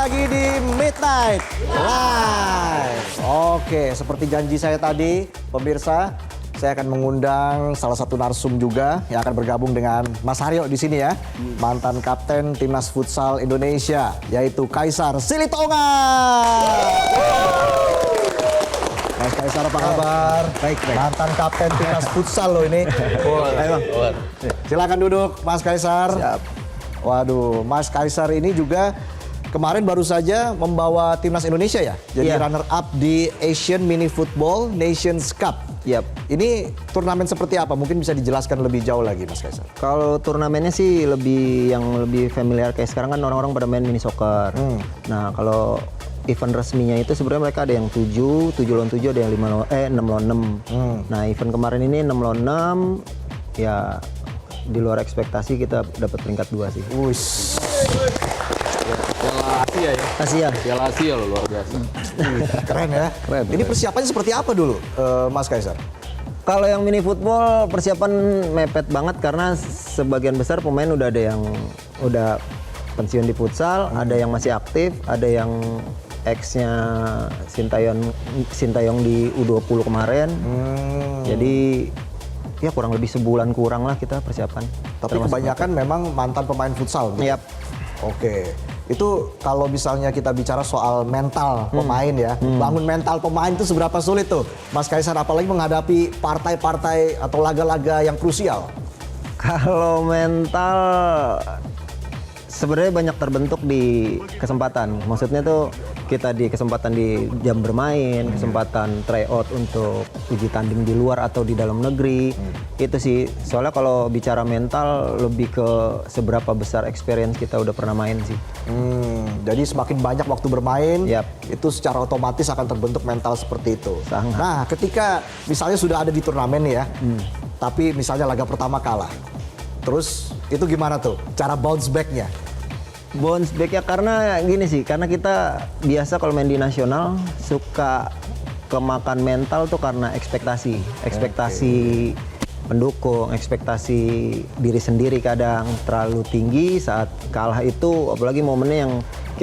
lagi di Midnight Live. Oke, seperti janji saya tadi, pemirsa, saya akan mengundang salah satu narsum juga yang akan bergabung dengan Mas Haryo di sini ya, mantan kapten Timnas Futsal Indonesia, yaitu Kaisar Silitonga. Mas Kaisar, apa kabar? Baik. Mantan kapten Timnas Futsal loh ini. Ayo, silakan duduk, Mas Kaisar. Siap. Waduh, Mas Kaisar ini juga kemarin baru saja membawa Timnas Indonesia ya, jadi runner up di Asian Mini Football Nations Cup. Yap. Ini turnamen seperti apa? Mungkin bisa dijelaskan lebih jauh lagi, Mas Kaisar. Kalau turnamennya sih lebih familiar kayak sekarang kan orang-orang pada main mini soccer. Nah, kalau event resminya itu sebenarnya mereka ada yang 7 lawan 7, ada yang 6 lawan 6. Nah, event kemarin ini 6 lawan 6 ya di luar ekspektasi kita dapat peringkat 2 sih. Wush. Piala Asia ya? Asia. Piala Asia loh, luar biasa. Keren ya. Keren, Ini keren. persiapannya seperti apa dulu, Mas Kaisar? Kalau yang mini football persiapan mepet banget karena sebagian besar pemain udah ada yang udah pensiun di futsal, ada yang masih aktif, ada yang ex-nya Sintayong di U20 kemarin. Jadi ya kurang lebih sebulan kurang lah kita persiapan. Tapi kebanyakan memang mantan pemain futsal. Gitu? Yap. Oke, itu kalau misalnya kita bicara soal mental pemain ya, bangun mental pemain itu seberapa sulit tuh, Mas Kaisar, apalagi menghadapi partai-partai atau laga-laga yang krusial? Kalau mental sebenarnya banyak terbentuk di kesempatan. Maksudnya tuh kita di kesempatan di jam bermain, kesempatan tryout untuk uji tanding di luar atau di dalam negeri. Itu sih. Soalnya kalau bicara mental lebih ke seberapa besar experience kita udah pernah main sih. Jadi semakin banyak waktu bermain, Yap. itu secara otomatis akan terbentuk mental seperti itu. Sangat. Nah, ketika misalnya sudah ada di turnamen nih ya, tapi misalnya laga pertama kalah, terus itu gimana tuh cara bounce back-nya? Bounce back ya karena gini sih, karena kita biasa kalau main di nasional suka kemakan mental tuh karena ekspektasi pendukung, ekspektasi diri sendiri kadang terlalu tinggi saat kalah itu, apalagi momennya yang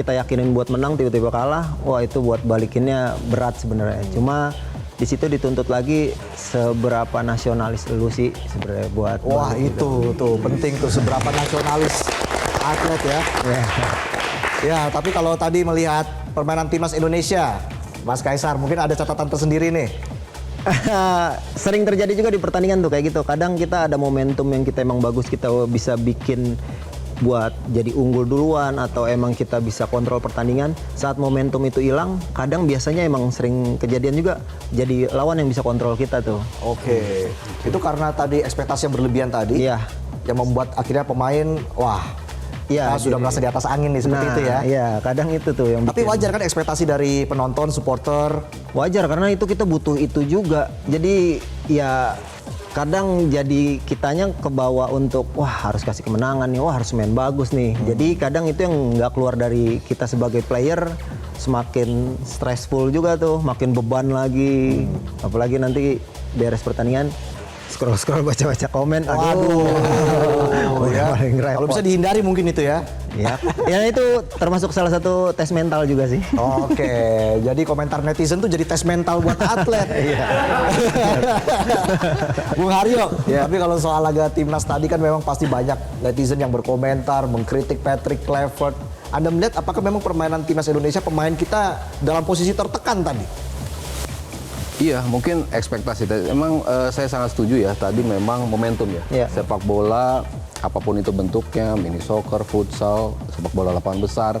kita yakinin buat menang tiba-tiba kalah, wah itu buat balikinnya berat sebenarnya. Cuma di situ dituntut lagi seberapa nasionalis lu sih sebenarnya buat Wah, balik itu tuh penting tuh, seberapa nasionalis atlet ya. Ya, tapi kalau tadi melihat permainan Timnas Indonesia, Mas Kaisar, mungkin ada catatan tersendiri nih. Sering terjadi juga di pertandingan tuh kayak gitu. Kadang kita ada momentum yang kita emang bagus, kita bisa bikin buat jadi unggul duluan atau emang kita bisa kontrol pertandingan. Saat momentum itu hilang, kadang biasanya emang sering kejadian juga jadi lawan yang bisa kontrol kita tuh. Oke, itu karena tadi ekspektasi yang berlebihan tadi, Iya. yang membuat akhirnya pemain, wah, Iya, sudah merasa di atas angin nih, seperti itu ya. Iya, kadang itu tuh yang Tapi bikin. wajar kan ekspektasi dari penonton, supporter. Wajar karena itu kita butuh itu juga. Jadi ya kadang jadi kitanya kebawa untuk wah harus kasih kemenangan nih, wah harus main bagus nih. Jadi kadang itu yang nggak keluar dari kita sebagai player, semakin stressful juga tuh, makin beban lagi. Apalagi nanti beres pertandingan scroll baca-baca komen, aduh. Ya. Paling repot. Kalau bisa dihindari mungkin itu ya. Ya, ya itu termasuk salah satu tes mental juga sih. Oke, jadi komentar netizen tuh jadi tes mental buat atlet. Bung Haryo, tapi kalau soal laga timnas tadi kan memang pasti banyak netizen yang berkomentar, mengkritik Patrick Kluivert. Anda melihat apakah memang permainan timnas Indonesia, pemain kita dalam posisi tertekan tadi? Iya, mungkin ekspektasi. Emang saya sangat setuju ya, tadi memang momentum ya. Iya. Sepak bola, apapun itu bentuknya, mini soccer, futsal, sepak bola lapangan besar,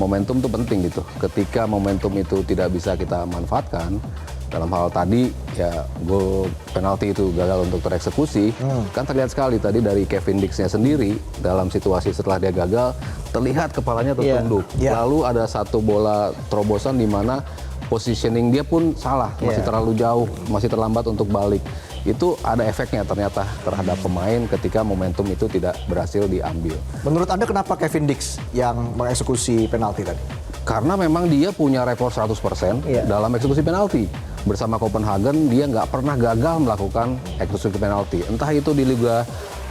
momentum itu penting gitu. Ketika momentum itu tidak bisa kita manfaatkan, dalam hal tadi ya gol penalti itu gagal untuk tereksekusi, kan terlihat sekali tadi dari Kevin Dix-nya sendiri dalam situasi setelah dia gagal, terlihat kepalanya tertunduk. Iya. Lalu ada satu bola terobosan di mana positioning dia pun salah, masih terlalu jauh, masih terlambat untuk balik. Itu ada efeknya ternyata terhadap pemain ketika momentum itu tidak berhasil diambil. Menurut Anda kenapa Kevin Dix yang mengeksekusi penalti tadi? Karena memang dia punya rekor 100% dalam eksekusi penalti. Bersama Copenhagen dia nggak pernah gagal melakukan eksekusi penalti. Entah itu di Liga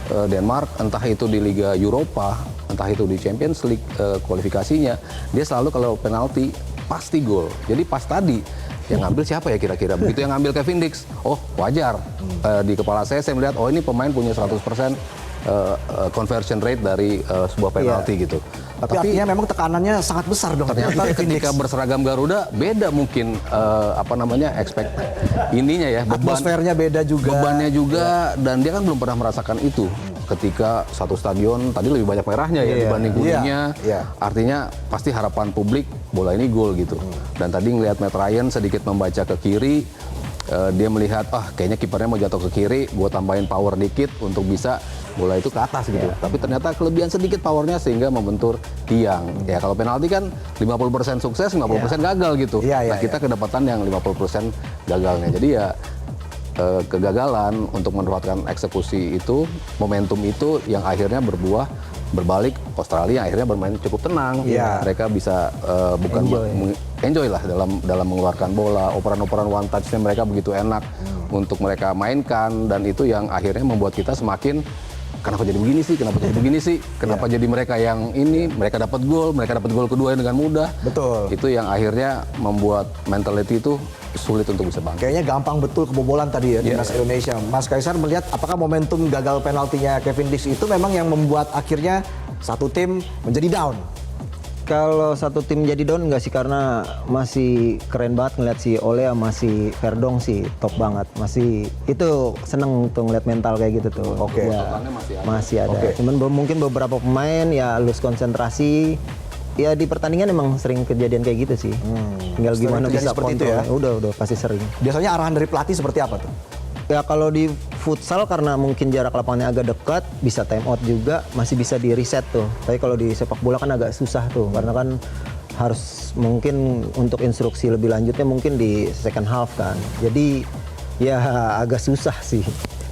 Denmark, entah itu di Liga Eropa, entah itu di Champions League kualifikasinya, dia selalu kalau penalti pasti gol. Jadi pas tadi yang ngambil siapa ya kira-kira? Begitu yang ngambil Kevin Dix, oh wajar. Di kepala saya melihat, oh ini pemain punya 100% conversion rate dari sebuah penalti gitu. Tapi artinya memang tekanannya sangat besar dong. Ternyata ketika berseragam Garuda beda mungkin expect ininya ya, atmosfernya beda juga. Bebannya juga dan dia kan belum pernah merasakan itu. Ketika satu stadion tadi lebih banyak merahnya ya dibanding kuningnya. Artinya pasti harapan publik bola ini gol gitu. Dan tadi ngelihat Matt Ryan sedikit membaca ke kiri, dia melihat kayaknya kipernya mau jatuh ke kiri, gue tambahin power dikit untuk bisa bola itu ke atas gitu. Tapi ternyata kelebihan sedikit powernya sehingga membentur tiang. Ya kalau penalti kan 50% sukses, 50% gagal gitu. Nah kita kedapatan yang 50% gagalnya. Jadi ya kegagalan untuk mendapatkan eksekusi itu, momentum itu yang akhirnya berbuah berbalik Australia yang akhirnya bermain cukup tenang. Mereka bisa enjoy lah dalam mengeluarkan bola, operan-operan one touch-nya mereka begitu enak untuk mereka mainkan, dan itu yang akhirnya membuat kita semakin kenapa jadi begini sih, kenapa jadi mereka yang ini, mereka dapat gol kedua dengan mudah. Betul. Itu yang akhirnya membuat mentality itu sulit untuk bisa bangkit. Kayaknya gampang betul kebobolan tadi ya timnas Indonesia. Mas Kaisar melihat apakah momentum gagal penaltinya Kevin Dix itu memang yang membuat akhirnya satu tim menjadi down? Kalau satu tim jadi down enggak sih, karena masih keren banget ngeliat si Ole sama si Verdong sih top banget. Masih itu seneng tuh ngeliat mental kayak gitu tuh. Oke. Ya, masih ada. Cuman mungkin beberapa pemain ya lose konsentrasi. Ya di pertandingan emang sering kejadian kayak gitu sih. Tinggal gimana bisa seperti itu kontrol. ya? Udah pasti sering. Biasanya arahan dari pelatih seperti apa tuh? Ya kalau di futsal karena mungkin jarak lapangannya agak dekat, bisa time out juga, masih bisa di reset tuh. Tapi kalau di sepak bola kan agak susah tuh, karena kan harus mungkin untuk instruksi lebih lanjutnya mungkin di second half kan. Jadi ya agak susah sih.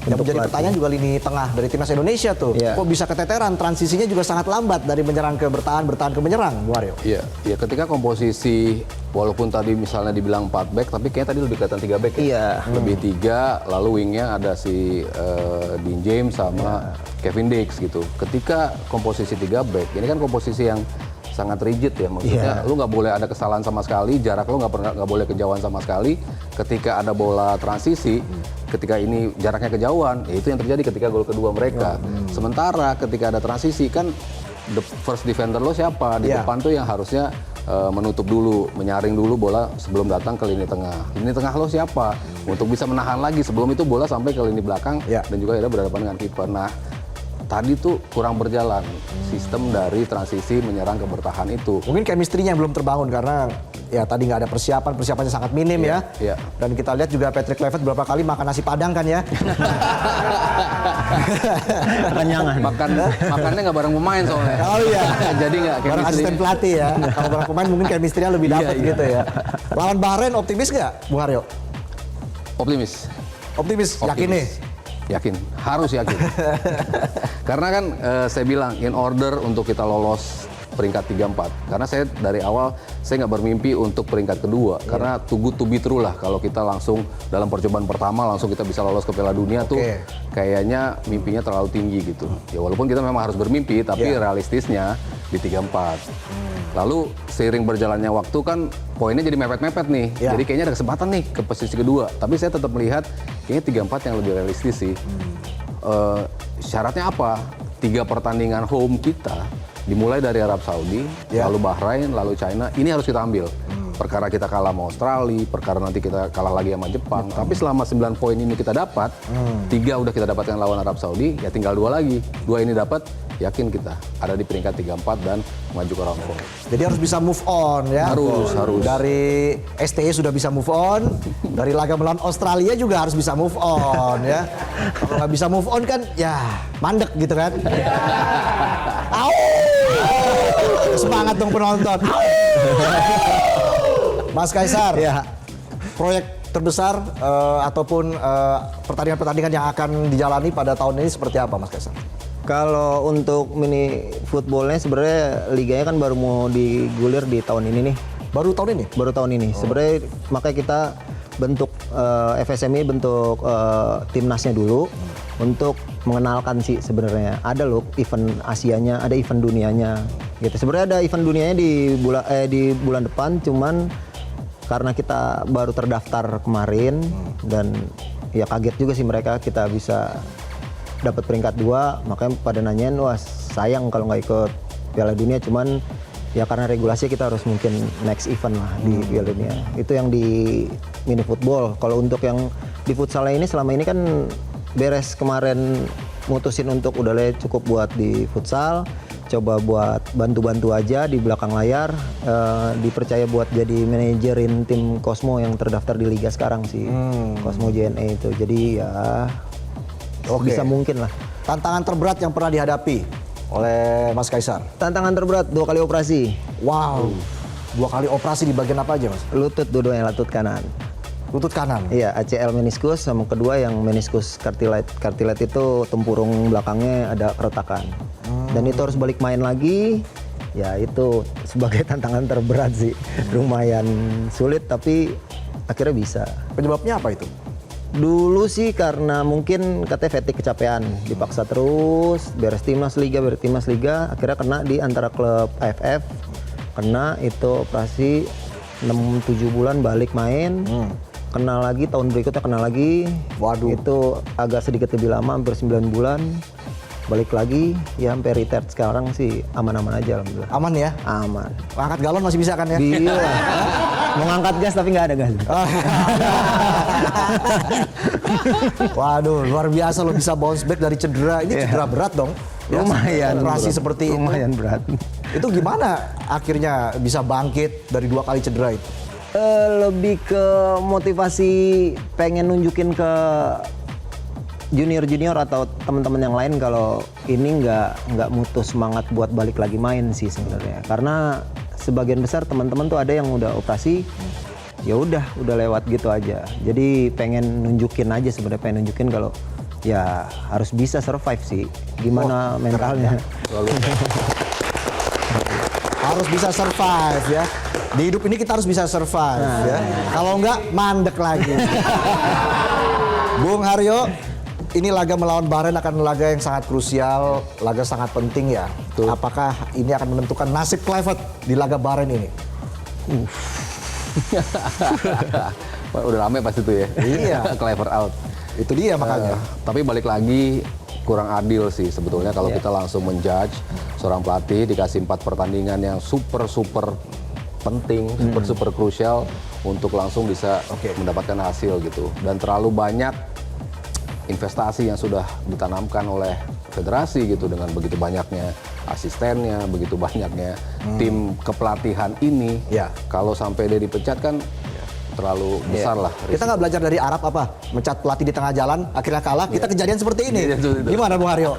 Yang menjadi pertanyaan juga lini tengah dari timnas Indonesia tuh. Kok bisa keteteran, transisinya juga sangat lambat dari menyerang ke bertahan ke menyerang, Bu Aryo. Iya, ketika komposisi walaupun tadi misalnya dibilang 4 back, tapi kayaknya tadi lebih kelihatan 3 back ya. Lebih 3, lalu wingnya ada si Dean James sama Kevin Dix gitu. Ketika komposisi 3 back, ini kan komposisi yang sangat rigid ya, maksudnya lu nggak boleh ada kesalahan sama sekali, jarak lu nggak boleh kejauhan sama sekali. Ketika ada bola transisi, ketika ini jaraknya kejauhan, ya itu yang terjadi ketika gol kedua mereka. Sementara ketika ada transisi kan the first defender lo siapa di depan tuh yang harusnya menutup dulu, menyaring dulu bola sebelum datang ke lini tengah. Lini tengah lo siapa untuk bisa menahan lagi sebelum itu bola sampai ke lini belakang dan juga akhirnya berhadapan dengan kiper. Nah, tadi tuh kurang berjalan sistem dari transisi menyerang ke bertahan itu. Mungkin chemistry-nya yang belum terbangun karena ya tadi nggak ada persiapannya sangat minim ya. Dan kita lihat juga Patrick Kluivert beberapa kali makan nasi padang kan ya. Kenyangan. Makannya nggak bareng pemain soalnya. Oh iya. Jadi nggak bareng asisten pelatih ya. Kalau bareng pemain mungkin chemistry-nya lebih dapat gitu ya. Lawan Bahrain optimis nggak, Bung Aryo? Optimis. Yakin nih? Yakin, harus yakin. Karena kan saya bilang in order untuk kita lolos peringkat 3-4. Karena saya dari awal saya nggak bermimpi untuk peringkat kedua. Karena to be true lah kalau kita langsung dalam percobaan pertama langsung kita bisa lolos ke Piala Dunia tuh kayaknya mimpinya terlalu tinggi gitu. Ya walaupun kita memang harus bermimpi tapi realistisnya di 3-4. Lalu seiring berjalannya waktu kan poinnya jadi mepet-mepet nih. Jadi kayaknya ada kesempatan nih ke posisi kedua. Tapi saya tetap melihat kayaknya 3-4 yang lebih realistis sih. Syaratnya apa? 3 pertandingan home kita dimulai dari Arab Saudi, lalu Bahrain, lalu China. Ini harus kita ambil. Perkara kita kalah sama Australia, perkara nanti kita kalah lagi sama Jepang. Tapi selama 9 poin ini kita dapat, 3 udah kita dapatkan lawan Arab Saudi, ya tinggal 2 lagi. 2 ini dapat, yakin kita ada di peringkat 3-4 dan maju ke round 4. Jadi harus bisa move on ya. Harus. Dari STY sudah bisa move on, dari laga melawan Australia juga harus bisa move on ya. Kalau nggak bisa move on kan ya mandek gitu kan. Semangat dong penonton. Mas Kaisar, proyek terbesar ataupun pertandingan-pertandingan yang akan dijalani pada tahun ini seperti apa, Mas Kaisar? Kalau untuk mini footballnya sebenarnya liganya kan baru mau digulir di tahun ini nih. Baru tahun ini? Baru tahun ini. Sebenarnya makanya kita bentuk FSMI bentuk timnasnya dulu untuk mengenalkan sih sebenarnya. Ada loh event Asianya, ada event dunianya gitu. Sebenarnya ada event dunianya di bulan depan, cuman karena kita baru terdaftar kemarin dan ya kaget juga sih mereka kita bisa dapat peringkat 2, makanya pada nanyain wah sayang kalau nggak ikut Piala Dunia, cuman ya karena regulasi kita harus mungkin next event lah di Piala Dunia. Itu yang di mini football. Kalau untuk yang di futsal ini selama ini kan beres kemarin mutusin untuk udah cukup buat di futsal, coba buat bantu-bantu aja di belakang layar, dipercaya buat jadi manajerin tim Cosmo yang terdaftar di liga sekarang sih, Cosmo JNE itu. Jadi ya bisa mungkin lah. Tantangan terberat yang pernah dihadapi oleh Mas Kaisar? Tantangan terberat 2 kali operasi. Wow, 2 kali operasi di bagian apa aja Mas? Lutut dua-duanya, lutut kanan. Lutut kanan? Iya, ACL meniskus, sama kedua yang meniskus cartilage. Cartilage itu tempurung belakangnya ada keretakan. Dan itu harus balik main lagi. Ya itu sebagai tantangan terberat sih. Lumayan sulit tapi akhirnya bisa. Penyebabnya apa itu? Dulu sih karena mungkin katanya fatigue, kecapean, dipaksa terus, beres timnas liga, akhirnya kena di antara klub AFF, kena itu operasi 6-7 bulan balik main. Kena lagi tahun berikutnya, kena lagi. Waduh. Itu agak sedikit lebih lama, hampir 9 bulan. Balik lagi, ya sampai retired sekarang sih aman-aman aja alhamdulillah. Aman ya? Aman. Angkat galon masih bisa kan ya? Iya. Mau ngangkat gas tapi nggak ada gas. Waduh, luar biasa lo bisa bounce back dari cedera. Ini cedera berat dong. Ya, Lumayan. operasi bro. seperti Lumayan itu. berat. Itu gimana akhirnya bisa bangkit dari 2 kali cedera itu? Lebih ke motivasi pengen nunjukin ke junior atau teman-teman yang lain kalau ini nggak mutus semangat buat balik lagi main sih sebenarnya. Karena sebagian besar teman-teman tuh ada yang udah operasi, ya udah lewat gitu aja. Jadi pengen nunjukin aja sebenarnya, pengen nunjukin kalau ya harus bisa survive sih. Gimana mentalnya? Harus bisa survive ya. Di hidup ini kita harus bisa survive ya. Kalau enggak mandek lagi. Bung Haryo, ini laga melawan Bahrain akan laga yang sangat krusial, laga sangat penting ya. Betul. Apakah ini akan menentukan nasib Kluivert di laga Bahrain ini? Udah rame pasti itu ya. Iya. Kluivert out. Itu dia makanya. Tapi balik lagi kurang adil sih sebetulnya kalau kita langsung menjudge seorang pelatih dikasih 4 pertandingan yang super penting, super krusial untuk langsung bisa mendapatkan hasil gitu. Dan terlalu banyak investasi yang sudah ditanamkan oleh federasi gitu dengan begitu banyaknya asistennya, begitu banyaknya tim kepelatihan ini. Ya. Kalau sampai dia dipecat kan terlalu besar lah. Kita nggak belajar dari Arab apa? Mencat pelatih di tengah jalan, akhirnya kalah. Kita kejadian seperti ini. Gimana Bung Haryo?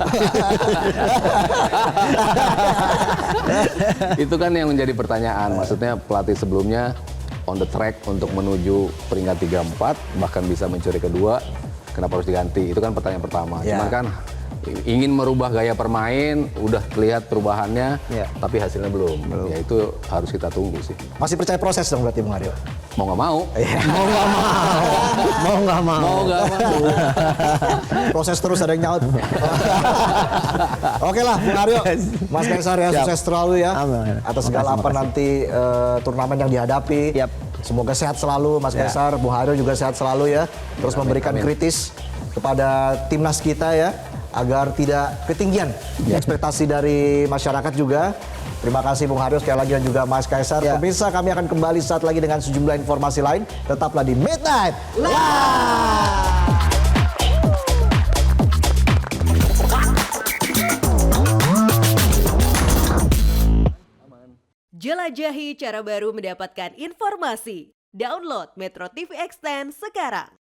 Itu kan yang menjadi pertanyaan. Maksudnya pelatih sebelumnya on the track untuk menuju peringkat 3-4, bahkan bisa mencuri kedua. Kenapa harus diganti? Itu kan pertanyaan pertama. Cuman kan ingin merubah gaya permain, udah terlihat perubahannya, tapi hasilnya belum. Ya itu harus kita tunggu sih. Masih percaya proses dong berarti Bung Haryo? Mau nggak mau. Mau nggak mau. Mau nggak mau. Proses terus ada yang nyaut. Oke lah Bung Haryo, Mas Kaisar ya, sukses selalu ya. Amin. Atas segala apa nanti turnamen yang dihadapi. Semoga sehat selalu Mas Kaisar, Bung Haryo juga sehat selalu ya. Terus memberikan kritis kepada timnas kita ya, agar tidak ketinggian ekspektasi dari masyarakat juga. Terima kasih Bung Haryo sekali lagi dan juga Mas Kaisar. Pemirsa, kami akan kembali saat lagi dengan sejumlah informasi lain. Tetaplah di Midnight Live. Jelajahi cara baru mendapatkan informasi. Download Metro TV Extend sekarang.